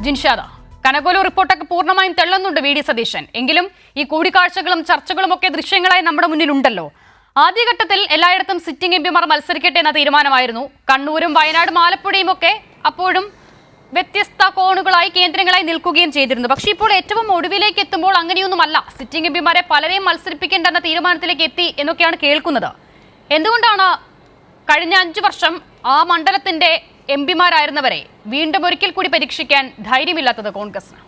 ജിൻഷാദ, കനകോലു റിപ്പോർട്ടൊക്കെ പൂർണ്ണമായും തെള്ളുന്നുണ്ട് V D Satheesan. എങ്കിലും ഈ കൂടിക്കാഴ്ചകളും ചർച്ചകളും ഒക്കെ ദൃശ്യങ്ങളായി നമ്മുടെ മുന്നിലുണ്ടല്ലോ. ആദ്യഘട്ടത്തിൽ എല്ലായിടത്തും സിറ്റിംഗ് എംപിമാർ മത്സരിക്കട്ടെ എന്ന തീരുമാനമായിരുന്നു. കണ്ണൂരും വയനാടും ആലപ്പുഴയും ഒക്കെ അപ്പോഴും വ്യത്യസ്ത കോണുകളായി കേന്ദ്രങ്ങളായി നിൽക്കുകയും ചെയ്തിരുന്നു. പക്ഷേ ഇപ്പോൾ ഏറ്റവും ഒടുവിലേക്ക് എത്തുമ്പോൾ അങ്ങനെയൊന്നുമല്ല. സിറ്റിംഗ് എംപിമാരെ പലരെയും മത്സരിപ്പിക്കേണ്ടെന്ന തീരുമാനത്തിലേക്ക് എത്തി എന്നൊക്കെയാണ് കേൾക്കുന്നത്. എന്തുകൊണ്ടാണ് കഴിഞ്ഞ 5 വർഷം ആ മണ്ഡലത്തിന്റെ എംപിമാരായിരുന്നവരെ വീണ്ടും ഒരിക്കൽ കൂടി പരീക്ഷിക്കാൻ ധൈര്യമില്ലാത്തത് കോൺഗ്രസിന്?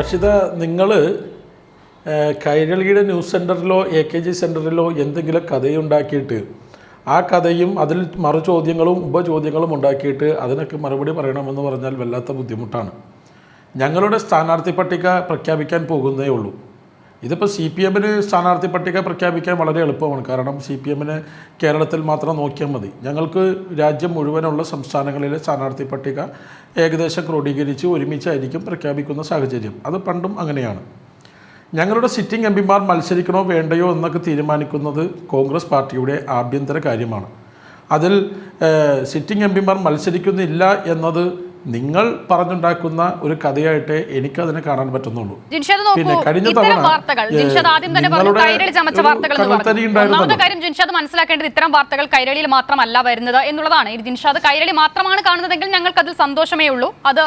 അക്ഷിത, നിങ്ങൾ കൈരളിയുടെ ന്യൂസ് സെൻറ്ററിലോ AKG സെൻറ്ററിലോ എന്തെങ്കിലും കഥയുണ്ടാക്കിയിട്ട് ആ കഥയും അതിൽ മറുചോദ്യങ്ങളും ഉപചോദ്യങ്ങളും ഉണ്ടാക്കിയിട്ട് അതിനൊക്കെ മറുപടി പറയണമെന്ന് പറഞ്ഞാൽ വല്ലാത്ത ബുദ്ധിമുട്ടാണ്. ഞങ്ങളുടെ സ്ഥാനാർത്ഥി പട്ടിക പ്രഖ്യാപിക്കാൻ പോകുന്നതേ ഉള്ളൂ. ഇതിപ്പോൾ CPM-ന് സ്ഥാനാർത്ഥി പട്ടിക പ്രഖ്യാപിക്കാൻ വളരെ എളുപ്പമാണ്. കാരണം CPM-ന് കേരളത്തിൽ മാത്രം നോക്കിയാൽ മതി. ഞങ്ങൾക്ക് രാജ്യം മുഴുവനുള്ള സംസ്ഥാനങ്ങളിലെ സ്ഥാനാർത്ഥി പട്ടിക ഏകദേശം ക്രോഡീകരിച്ച് ഒരുമിച്ചായിരിക്കും പ്രഖ്യാപിക്കുന്ന സാഹചര്യം. അത് പണ്ടും അങ്ങനെയാണ്. ഞങ്ങളുടെ സിറ്റിംഗ് എംപിമാർ മത്സരിക്കണോ വേണ്ടയോ എന്നൊക്കെ തീരുമാനിക്കുന്നത് കോൺഗ്രസ് പാർട്ടിയുടെ ആഭ്യന്തര കാര്യമാണ്. അതിൽ സിറ്റിംഗ് എംപിമാർ മത്സരിക്കുന്നില്ല എന്നത് നിങ്ങൾ പറഞ്ഞുണ്ടാക്കുന്ന ഒരു കഥയായിട്ട് എനിക്കതിനെ കാണാൻ പറ്റുന്നുള്ളൂ. പിന്നെ കഴിഞ്ഞ തവണ ജിൻഷാദ് മനസ്സിലാക്കേണ്ടത് ഇത്തരം വാർത്തകൾ കൈരളിയിൽ മാത്രമല്ല വരുന്നത് എന്നുള്ളതാണ്. ജിൻഷാദ് കൈരളി മാത്രമാണ് കാണുന്നതെങ്കിൽ ഞങ്ങൾക്ക് അതിൽ സന്തോഷമേ ഉള്ളൂ. അത്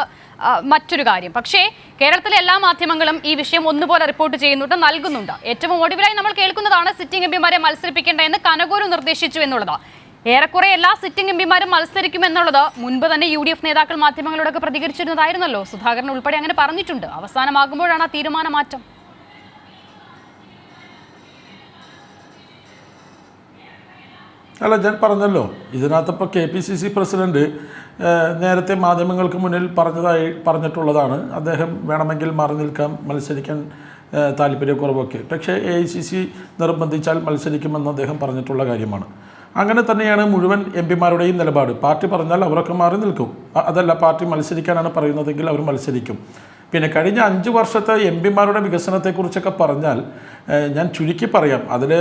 മറ്റൊരു കാര്യം. പക്ഷേ കേരളത്തിലെ എല്ലാ മാധ്യമങ്ങളും ഈ വിഷയം ഒന്നുപോലെ റിപ്പോർട്ട് ചെയ്യുന്നുണ്ട്, നൽകുന്നുണ്ട്. ഏറ്റവും ഒടുവിലായി നമ്മൾ കേൾക്കുന്നതാണ് സിറ്റിംഗ് എംപിമാരെ മത്സരിപ്പിക്കേണ്ട എന്ന് കനകോലു നിർദ്ദേശിച്ചു എന്നുള്ളത്. ഏറെക്കുറെ എല്ലാ സിറ്റിംഗ് എംപിമാരും മത്സരിക്കുമെന്നുള്ളത് മുൻപ് തന്നെ UDF നേതാക്കൾ മാധ്യമങ്ങളോടൊക്കെ പ്രതികരിച്ചിരുന്നതായിരുന്നല്ലോ. സുധാകരൻ ഉൾപ്പെടെ അങ്ങനെ പറഞ്ഞിട്ടുണ്ട്. അവസാനമാകുമ്പോഴാണ് ആ തീരുമാന മാറ്റം. അല്ല, ഞാൻ പറഞ്ഞല്ലോ, ഇതിനകത്തിപ്പോൾ KPCC പ്രസിഡന്റ് നേരത്തെ മാധ്യമങ്ങൾക്ക് മുന്നിൽ പറഞ്ഞിട്ടുള്ളതാണ്. അദ്ദേഹം വേണമെങ്കിൽ മാറി നിൽക്കാം, മത്സരിക്കാൻ താല്പര്യക്കുറവൊക്കെ. പക്ഷേ AICC നിർബന്ധിച്ചാൽ മത്സരിക്കുമെന്ന് അദ്ദേഹം പറഞ്ഞിട്ടുള്ള കാര്യമാണ്. അങ്ങനെ തന്നെയാണ് മുഴുവൻ എംപിമാരുടെയും നിലപാട്. പാർട്ടി പറഞ്ഞാൽ അവരൊക്കെ മാറി നിൽക്കും. അതല്ല, പാർട്ടി മത്സരിക്കാനാണ് പറയുന്നതെങ്കിൽ അവർ മത്സരിക്കും. പിന്നെ കഴിഞ്ഞ 5 വർഷത്തെ എംപിമാരുടെ വികസനത്തെക്കുറിച്ചൊക്കെ പറഞ്ഞാൽ ഞാൻ ചുരുക്കി പറയാം. അതിൽ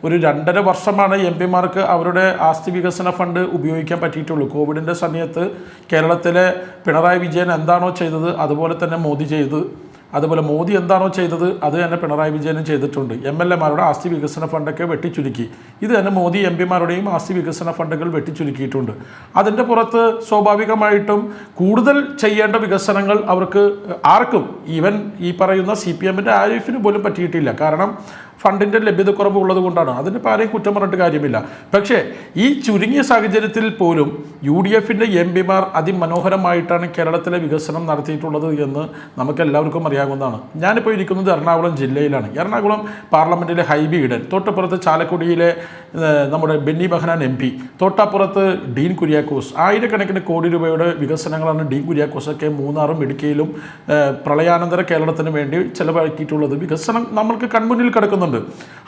ഒരു 2.5 വർഷമാണ് എംപിമാർക്ക് അവരുടെ ആസ്തി വികസന ഫണ്ട് ഉപയോഗിക്കാൻ പറ്റിയിട്ടുള്ളൂ. കോവിഡിൻ്റെ സമയത്ത് കേരളത്തിലെ പിണറായി വിജയൻ എന്താണോ ചെയ്തത് അതുപോലെ തന്നെ മോദി ചെയ്തു. അതുപോലെ മോദി എന്താണോ ചെയ്തത് അത് തന്നെ പിണറായി വിജയനും ചെയ്തിട്ടുണ്ട്. MLA-മാരുടെ ആസ്തി വികസന ഫണ്ടൊക്കെ വെട്ടിച്ചുരുക്കി. ഇത് തന്നെ മോദി MP-മാരുടെയും ആസ്തി വികസന ഫണ്ടുകൾ വെട്ടിച്ചുരുക്കിയിട്ടുണ്ട്. അതിൻ്റെ പുറത്ത് സ്വാഭാവികമായിട്ടും കൂടുതൽ ചെയ്യേണ്ട വികസനങ്ങൾ അവർക്ക് ആർക്കും, ഈവൻ ഈ പറയുന്ന CPM-ൻ്റെ ആരിഫിന് പോലും പറ്റിയിട്ടില്ല. കാരണം ഫണ്ടിൻ്റെ ലഭ്യതക്കുറവ് ഉള്ളത് കൊണ്ടാണ്. അതിന് ആരെയും കുറ്റം പറഞ്ഞിട്ട് കാര്യമില്ല. പക്ഷേ ഈ ചുരുങ്ങിയ സാഹചര്യത്തിൽ പോലും UDF-ൻ്റെ MP-മാർ അതിമനോഹരമായിട്ടാണ് കേരളത്തിലെ വികസനം നടത്തിയിട്ടുള്ളത് എന്ന് നമുക്കെല്ലാവർക്കും അറിയാവുന്നതാണ്. ഞാനിപ്പോൾ ഇരിക്കുന്നത് എറണാകുളം ജില്ലയിലാണ്. എറണാകുളം പാർലമെൻറ്റിലെ ഹൈബി ഈഡൻ, തൊട്ടപ്പുറത്ത് ചാലക്കുടിയിലെ നമ്മുടെ ബെന്നി ബെഹനാൻ MP, തൊട്ടപ്പുറത്ത് ഡീൻ കുര്യാക്കോസ്. ആയിരക്കണക്കിന് കോടി രൂപയുടെ വികസനങ്ങളാണ് ഡീൻ കുര്യാക്കോസൊക്കെ മൂന്നാറും ഇടുക്കിയിലും പ്രളയാനന്തര കേരളത്തിന് വേണ്ടി ചെലവാക്കിയിട്ടുള്ളത്. വികസനം നമ്മൾക്ക് കൺമുന്നിൽ കിടക്കുന്നുണ്ട്.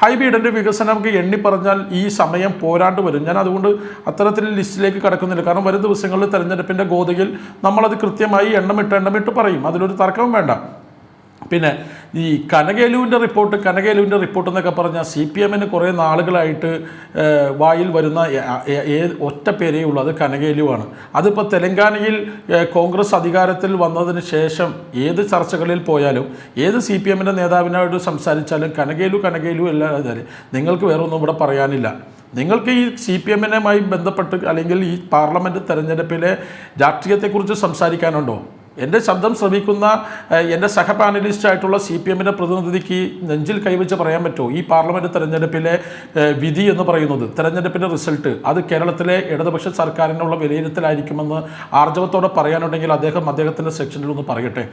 ഹൈബി ഈഡൻ്റെ വികസനം എണ്ണി പറഞ്ഞാൽ ഈ സമയം പോരാണ്ട് വരും. ഞാൻ അതുകൊണ്ട് അത്തരത്തിൽ ലിസ്റ്റിലേക്ക് കടക്കുന്നില്ല. കാരണം വരും ദിവസങ്ങളിൽ തെരഞ്ഞെടുപ്പിൻ്റെ ഗോതയിൽ നമ്മളത് കൃത്യമായി എണ്ണമിട്ട് പറയും. അതിലൊരു തർക്കവും വേണ്ട. പിന്നെ ഈ കനകേലുവിൻ്റെ റിപ്പോർട്ട് എന്നൊക്കെ പറഞ്ഞാൽ CPM-ന് കുറേ നാളുകളായിട്ട് വായിൽ വരുന്ന ഒറ്റ പേരേ ഉള്ളൂ, അത് കനകേലുവാണ്. അതിപ്പോൾ തെലങ്കാനയിൽ കോൺഗ്രസ് അധികാരത്തിൽ വന്നതിന് ശേഷം ഏത് ചർച്ചകളിൽ പോയാലും ഏത് CPM-ൻ്റെ നേതാവിനോട് സംസാരിച്ചാലും കനകേലു അല്ലാതെ നിങ്ങൾക്ക് വേറൊന്നും ഇവിടെ പറയാനില്ല. നിങ്ങൾക്ക് ഈ CPM-നുമായി ബന്ധപ്പെട്ട് അല്ലെങ്കിൽ ഈ പാർലമെൻറ്റ് തെരഞ്ഞെടുപ്പിലെ രാഷ്ട്രീയത്തെക്കുറിച്ച് സംസാരിക്കാനുണ്ടോ? എൻ്റെ ശബ്ദം ശ്രമിക്കുന്ന എൻ്റെ സഹപാനലിസ്റ്റായിട്ടുള്ള CPM-ൻ്റെ പ്രതിനിധിക്ക് നെഞ്ചിൽ കൈവച്ച് പറയാൻ പറ്റുമോ ഈ പാർലമെൻറ്റ് തെരഞ്ഞെടുപ്പിലെ വിധി എന്ന് പറയുന്നത്, തെരഞ്ഞെടുപ്പിൻ്റെ റിസൾട്ട് അത് കേരളത്തിലെ ഇടതുപക്ഷ സർക്കാരിനുള്ള വിലയിരുത്തലായിരിക്കുമെന്ന് ആർജവത്തോടെ പറയാനുണ്ടെങ്കിൽ അദ്ദേഹത്തിൻ്റെ സെക്ഷനിൽ ഒന്ന് പറയട്ടെ.